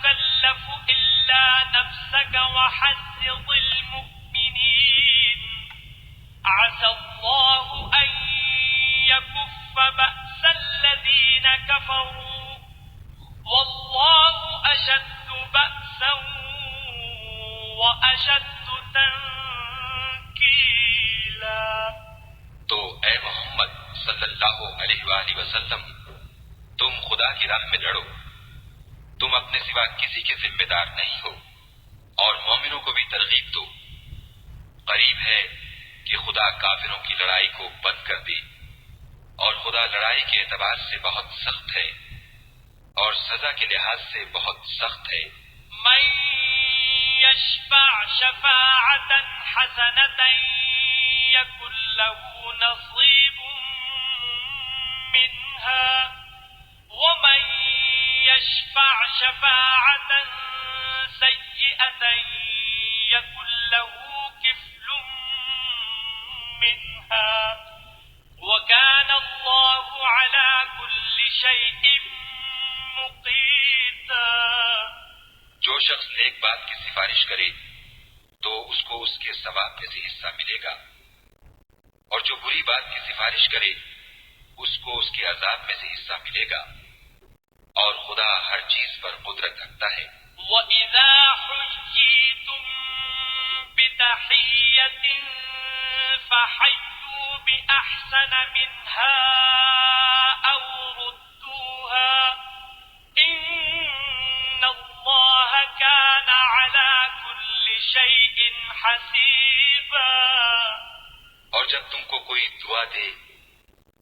تكلف إلا نفسك وحرض المؤمنين عسى الله أن يكف بأس الذين كفروا والله أشد بأسا وأشد تنكيلا۔ تو اے محمد صلی اللہ علیہ وآلہ وسلم، تم خدا کی راہ میں لڑو، تم اپنے سوا کسی کے ذمہ دار نہیں ہو، اور مومنوں کو بھی ترغیب دو۔ قریب ہے کہ خدا کافروں کی لڑائی کو بند کر دے، اور خدا لڑائی کے اعتبار سے بہت سخت ہے اور سزا کے لحاظ سے بہت سخت ہے۔ من يشفع شفاعة حسنة يكن له نصيب منها ومن يشفع شفاعة سيئة يكن له كفل منها وكان الله على كل شيء مقيتا۔ جو شخص نیک بات کی سفارش کرے تو اس کو اس کے ثواب میں سے حصہ ملے گا، اور جو بری بات کی سفارش کرے اس کو اس کے عذاب میں سے حصہ ملے گا، اور خدا ہر چیز پر قدرت رکھتا ہے۔ وَإِذَا حُيِّيتُم بِتَحِيَّةٍ فَحَيُّوا بِأَحْسَنَ مِنْهَا أَوْ رُدُّوهَا إِنَّ اللَّهَ كَانَ عَلَى كُلِّ شَيْءٍ حَسِيبًا۔ اور جب تم کو کوئی دعا دے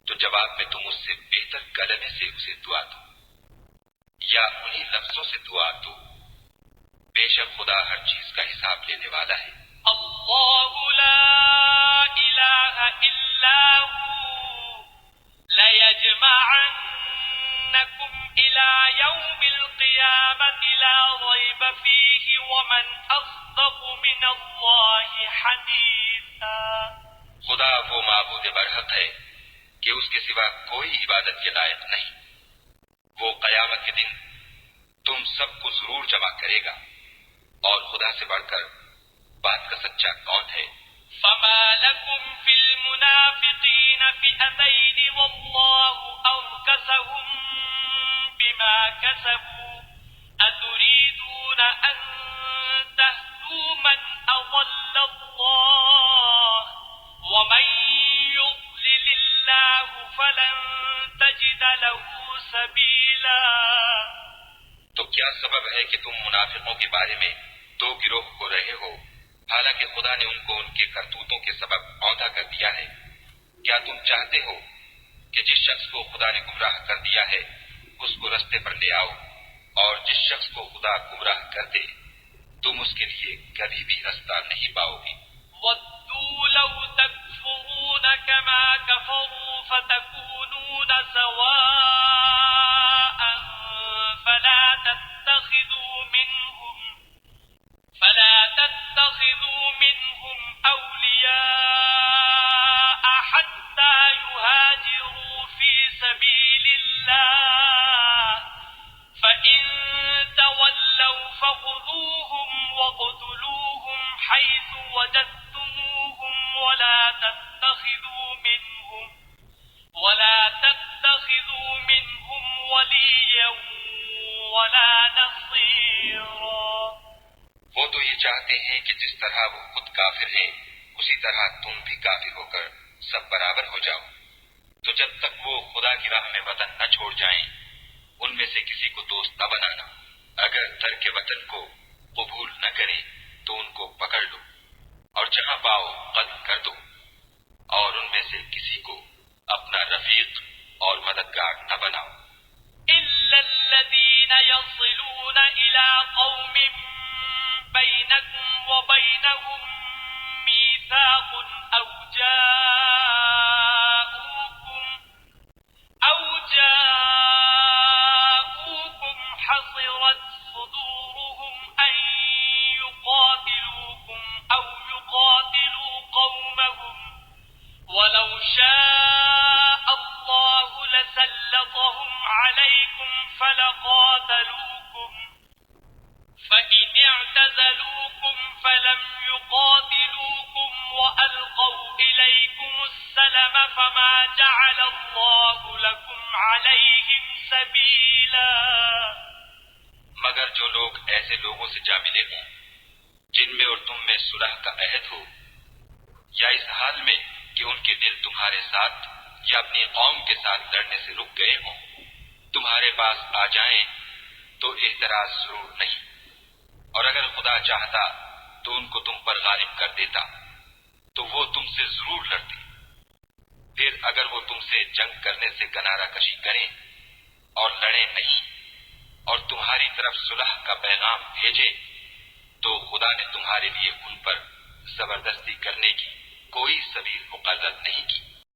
تو جواب میں تم اس سے بہتر کلمے سے اسے دعا دو یا انہی لفظوں سے دعا دو، بے شک خدا ہر چیز کا حساب لینے والا ہے۔ اللہ لا الہ الا ہو لیجمعنکم الى یوم القیامة لا ریب فیہ ومن اصدق من اللہ حدیثا۔ خدا وہ معبود برحق ہے کہ اس کے سوا کوئی عبادت کے لائق نہیں، وہ قیامت کے دن تم سب کو ضرور جمع کرے گا، اور خدا سے بڑھ کر بات کا سچا کون ہے؟ فما لكم في المنافقين فئتين والله أركسهم بما كسبوا أتريدون أن تهدوا من أضل الله ومن يضلل الله فلن تجد له سبيلا۔ تو کیا سبب ہے کہ تم منافقوں کے بارے میں دو گروہ ہو رہے ہو، حالانکہ خدا نے ان کو ان کے کرتوتوں کے سبب عہدہ کر دیا ہے؟ کیا تم چاہتے ہو کہ جس شخص کو خدا نے گمراہ کر دیا ہے اس کو رستے پر لے آؤ، اور جس شخص کو خدا گمراہ کر دے تم اس کے لیے کبھی بھی رستہ نہیں پاؤ گی۔ وَدُّوا لَوْ تَكْفُرُونَ كَمَا كَفَرُوا فَتَكُونُونَ سَوَاءً فَلَا تَتَّخِذُوا مِنْهُمْ أَوْلِيَاءَ حَتَّى يُهَاجِرُوا فِي سَبِيلِ اللَّهِ فَإِن تَوَلَّوْا فَخُذُوهُمْ وَاقْتُلُوهُمْ حَيْثُ وَجَدتُّمُوهُمْ وَلَا تَتَّخِذُوا مِنْهُمْ وَلِيًّا وَلَا نَصِيرًا۔ وہ تو یہ چاہتے ہیں کہ جس طرح وہ خود کافر ہیں اسی طرح تم بھی کافر ہو کر سب برابر ہو جاؤ، تو جب تک وہ خدا کی راہ میں وطن نہ چھوڑ جائیں ان میں سے کسی کو دوست نہ بنانا، اگر ترک وطن کو قبول نہ کریں تو ان کو پکڑ لو اور جہاں پاؤ قتل کر دو، اور ان میں سے کسی کو اپنا رفیق اور مددگار نہ بناؤ۔ إِلَّا الَّذِينَ يَصِلُونَ إِلَىٰ قَوْمٍ بَيْنَكُمْ وَبَيْنَهُم مِّيثَاقٌ أَوْ جَاءُوكُمْ حَصِرَتْ صُدُورُهُمْ أَن يُقَاتِلُوكُمْ أَوْ يُقَاتِلُوا قَوْمَهُمْ وَلَوْ شَاءَ اللَّهُ لَسَلَّطَهُمْ عَلَيْكُمْ فَلَقَاتَلُوكُمْ اعتزلوكم فلم يقاتلوكم وألقوا إليكم السلم فما جعل الله لكم عليهم سبيلا مگر جو لوگ ایسے لوگوں سے جا ملے ہوں جن میں اور تم میں صلح کا عہد ہو، یا اس حال میں کہ ان کے دل تمہارے ساتھ یا اپنی قوم کے ساتھ لڑنے سے رک گئے ہوں، تمہارے پاس آ جائیں تو اعتراض ضرور نہیں، اور اگر خدا چاہتا تو ان کو تم پر غالب کر دیتا تو وہ تم سے ضرور لڑتے، پھر اگر وہ تم سے جنگ کرنے سے کنارہ کشی کریں اور لڑیں نہیں اور تمہاری طرف صلح کا پیغام بھیجے تو خدا نے تمہارے لیے ان پر زبردستی کرنے کی کوئی سبیل مقرر نہیں کی۔